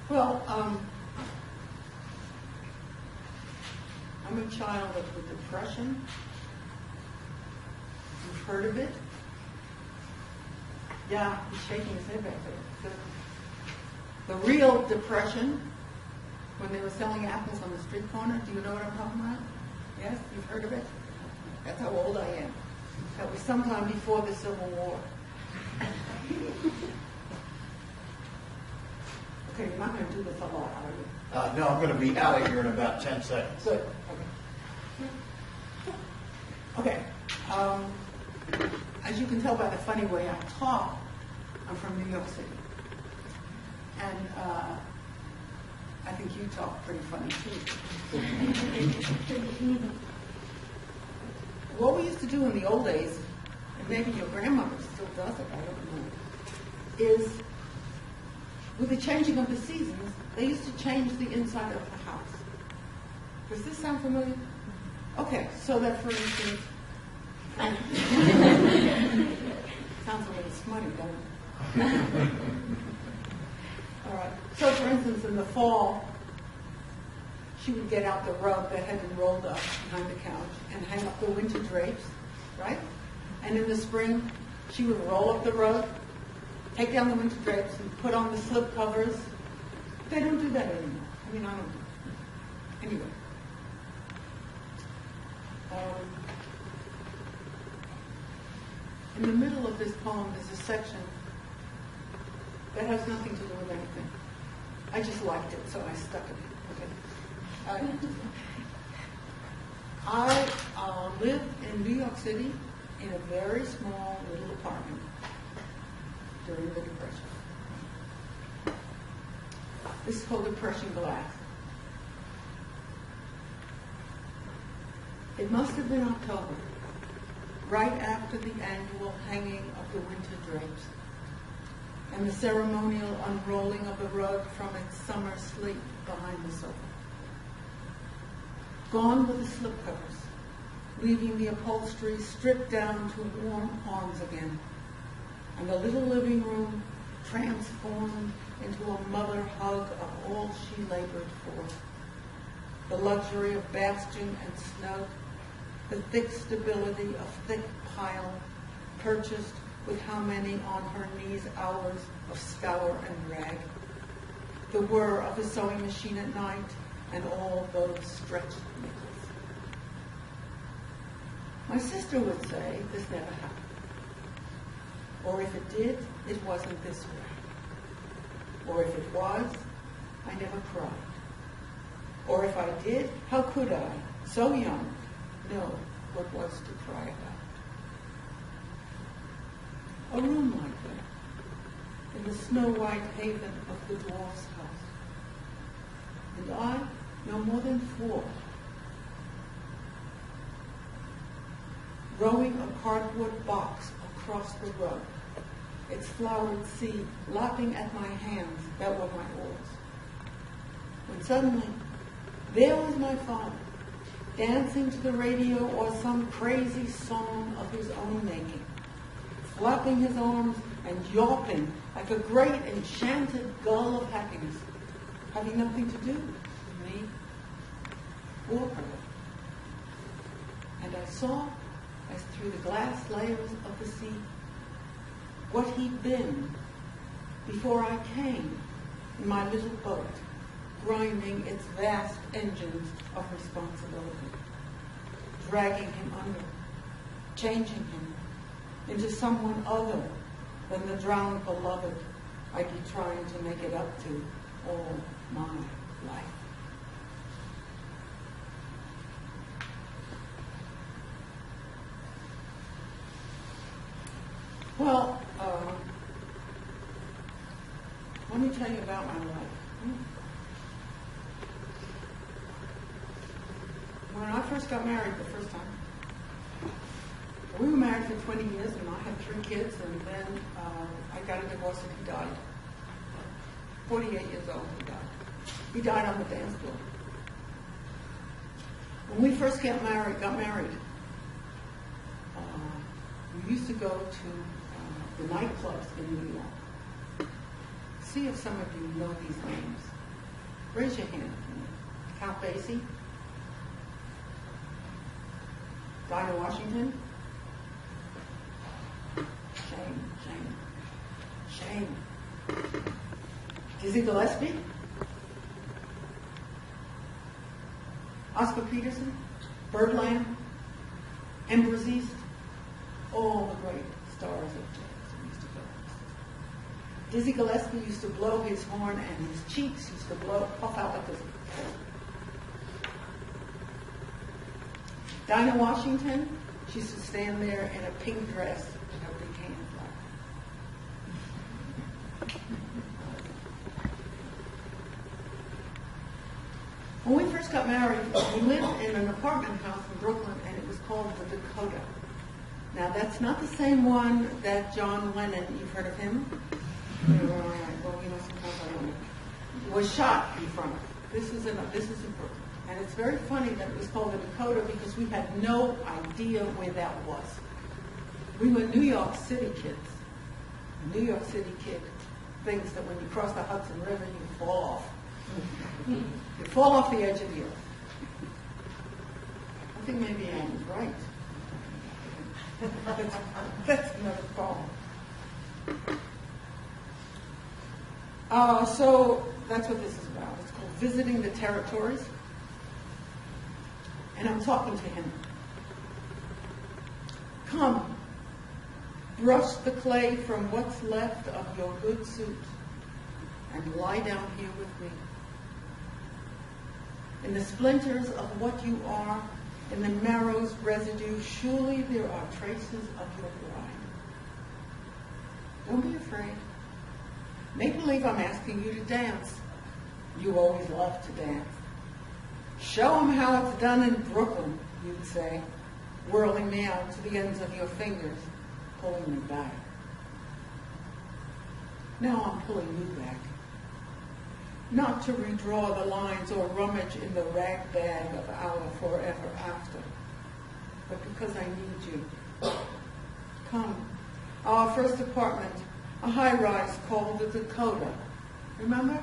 Well, I'm a child of the Depression. You've heard of it? Yeah, he's shaking his head back there. The real Depression, when they were selling apples on the street corner. Do you know what I'm talking about? Yes? You've heard of it? That's how old I am. That was sometime before the Civil War. Okay, you're not going to do this a lot, are you? No, I'm going to be out of here in about 10 seconds. Good. Okay. As you can tell by the funny way I talk, I'm from New York City. And I think you talk pretty funny too. What we used to do in the old days, and maybe your grandmother still does it, I don't know, is with the changing of the seasons, they used to change the inside of the house. Does this sound familiar? Okay, so that for instance, sounds a little smutty, doesn't it? All right. So for instance, in the fall, she would get out the rug that had been rolled up behind the couch and hang up the winter drapes, right? And in the spring, she would roll up the rug, take down the winter drapes, and put on the slip covers. They don't do that anymore. I mean, I don't do it. Anyway. In the middle of this poem is a section that has nothing to do with anything. I just liked it, so I stuck it in. Okay. I lived in New York City in a very small little apartment during the Depression. This is called Depression Glass. It must have been October, right after the annual hanging of the winter drapes and the ceremonial unrolling of the rug from its summer sleep behind the sofa. Gone were the slipcovers, leaving the upholstery stripped down to warm arms again, and the little living room transformed into a mother hug of all she labored for. The luxury of bastion and snug, the thick stability of thick pile, purchased with how many on her knees hours of scour and rag, the whir of the sewing machine at night, and all those stretched nickels. My sister would say this never happened. Or if it did, it wasn't this way. Or if it was, I never cried. Or if I did, how could I, so young, know what was to cry about? A room like that, in the snow-white haven of the dwarf's house. And I, no more than 4, rowing a cardboard box across the rug, its flowered sea lapping at my hands that were my oars. When suddenly, there was my father, dancing to the radio or some crazy song of his own making, flapping his arms and yawping like a great enchanted gull of happiness, having nothing to do with me or her. And I saw, as through the glass layers of the sea, what he'd been before I came in my little boat, grinding its vast engines of responsibility, dragging him under, changing him into someone other than the drowned beloved I'd be trying to make it up to all my life. Well, let me tell you about my life. When I first got married the first time, we were married for 20 years and I had 3 kids, and then I got a divorce and he died. 48 years old, he died. He died on the dance floor. When we first got married, we used to go to the nightclubs in New York. See if some of you know these names. Raise your hand. Count Basie. Dinah Washington. Shame. Dizzy Gillespie. Oscar Peterson. Birdland. Embers East. All the great stars of jazz used to go. Dizzy Gillespie used to blow his horn and his cheeks used to puff out like this. Dinah Washington, she used to stand there in a pink dress with her big hands like. When we first got married, we lived in an apartment house in Brooklyn, and it was called the Dakota. Now, that's not the same one that John Lennon, you've heard of him? Well, sometimes I don't know. Was shot in front of. This is in Brooklyn. And it's very funny that it was called the Dakota because we had no idea where that was. We were New York City kids. A New York City kid thinks that when you cross the Hudson River, you fall off. You fall off the edge of the earth. I think maybe Anne was right. That's another problem. So that's what this is about. It's called Visiting the Territories. And I'm talking to him. Come, brush the clay from what's left of your good suit and lie down here with me. In the splinters of what you are, in the marrow's residue, surely there are traces of your bride. Don't be afraid. Make believe I'm asking you to dance. You always love to dance. Show them how it's done in Brooklyn, you'd say, whirling me out to the ends of your fingers, pulling me back. Now I'm pulling you back. Not to redraw the lines or rummage in the rag bag of our forever after, but because I need you. Come, our first apartment, a high-rise called the Dakota. Remember?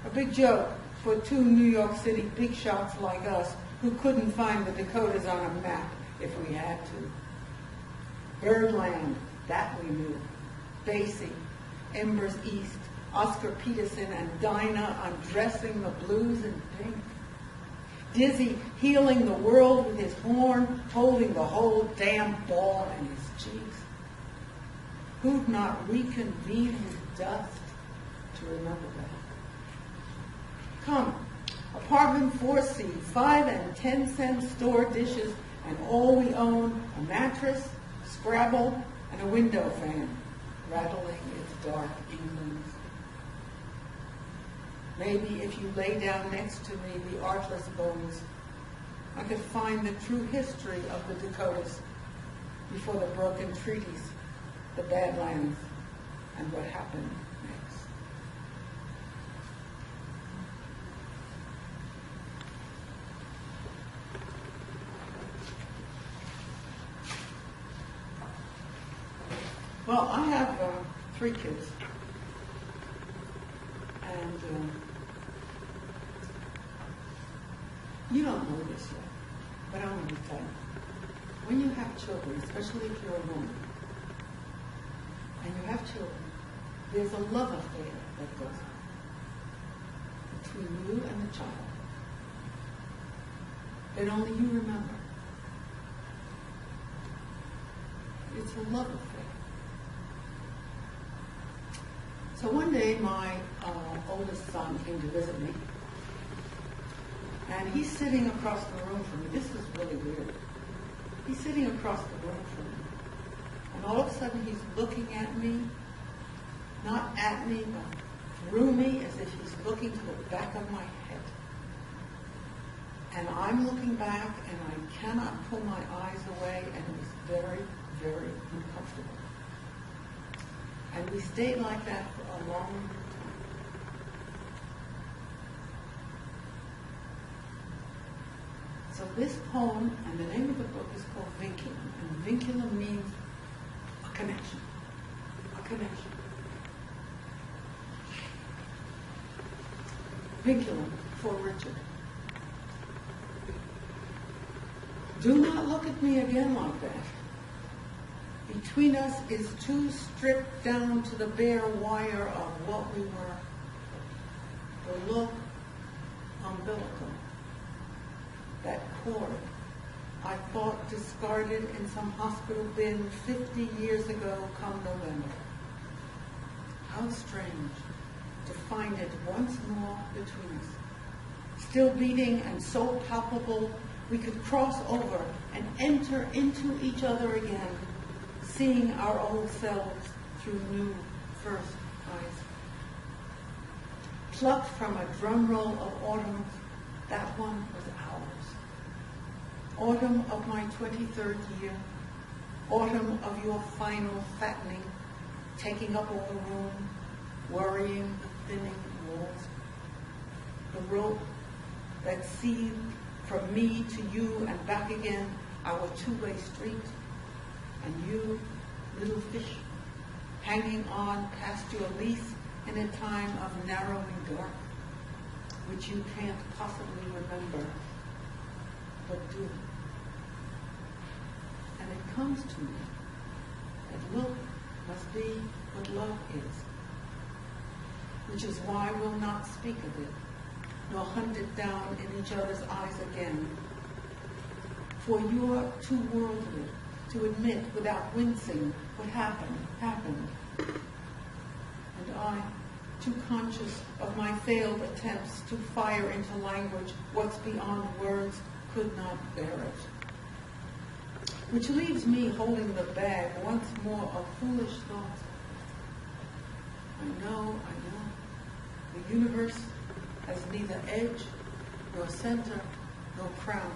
A big joke for two New York City big shots like us who couldn't find the Dakotas on a map if we had to. Birdland, that we knew. Basie, Embers East, Oscar Peterson and Dinah undressing the blues in pink. Dizzy healing the world with his horn, holding the whole damn ball in his cheeks. Who'd not reconvene his dust to remember that? Come, apartment 4C, 5 and 10 cent store dishes, and all we own, a mattress, Scrabble, and a window fan, rattling its dark England. Maybe if you lay down next to me the artless bones, I could find the true history of the Dakotas before the broken treaties, the Badlands, and what happened next. Well, I have 3 kids. And you don't know this yet, but I want to tell you. When you have children, especially if you're a woman, and you have children, there's a love affair that goes on between you and the child that only you remember. It's a love affair. So one day, my oldest son came to visit me, and he's sitting across the room from me. This is really weird. He's sitting across the room from me, and all of a sudden he's looking at me, not at me, but through me, as if he's looking to the back of my head. And I'm looking back, and I cannot pull my eyes away, and it was very, very uncomfortable. And we stayed like that for a long time. So this poem, and the name of the book is called Vinculum, and vinculum means a connection. A connection. vinculum for Richard. Do not look at me again like that. Between us is too stripped down to the bare wire of what we were. The look umbilical. That cord I thought discarded in some hospital bin 50 years ago come November. How strange to find it once more between us. Still beating and so palpable we could cross over and enter into each other again, seeing our old selves through new first eyes. Plucked from a drumroll of autumn, that one was ours. Autumn of my 23rd year, autumn of your final fattening, taking up all the room, worrying the thinning walls. The rope that seethed from me to you and back again, our two-way street, and you, little fish, hanging on past your lease in a time of narrowing dark, which you can't possibly remember, but do. And it comes to me that look must be what love is, which is why we'll not speak of it, nor hunt it down in each other's eyes again. For you're too worldly to admit without wincing what happened, happened. And I, too conscious of my failed attempts to fire into language what's beyond words, could not bear it. Which leaves me holding the bag once more of foolish thoughts. I know. The universe has neither edge, nor center, nor crown.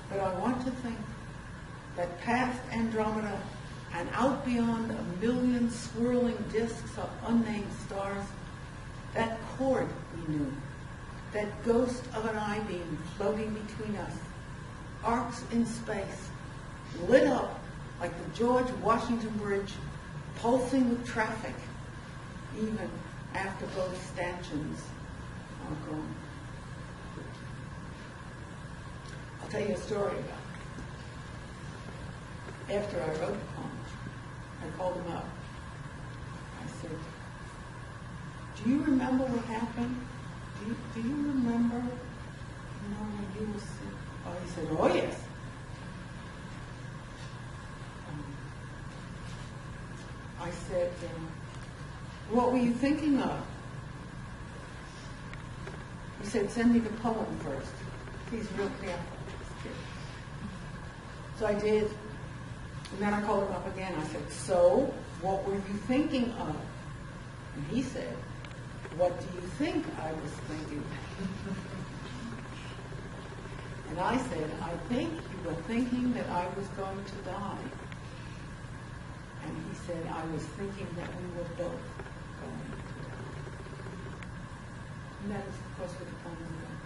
But I want to think that past Andromeda and out beyond a million swirling disks of unnamed stars, that cord we knew, that ghost of an I-beam floating between us, arcs in space, lit up like the George Washington Bridge, pulsing with traffic, even after both stanchions are gone. I'll tell you a story about it. After I wrote the poem, I called him up. I said, do you remember what happened? Do you remember, when you were sick? Oh, he said, oh yes. I said, what were you thinking of? He said, send me the poem first. He's real careful. So I did. And then I called him up again. I said, so, what were you thinking of? And he said, what do you think I was thinking? And I said, I think you were thinking that I was going to die. And he said, I was thinking that we were both going to die. And that is, of course, what the poem is about.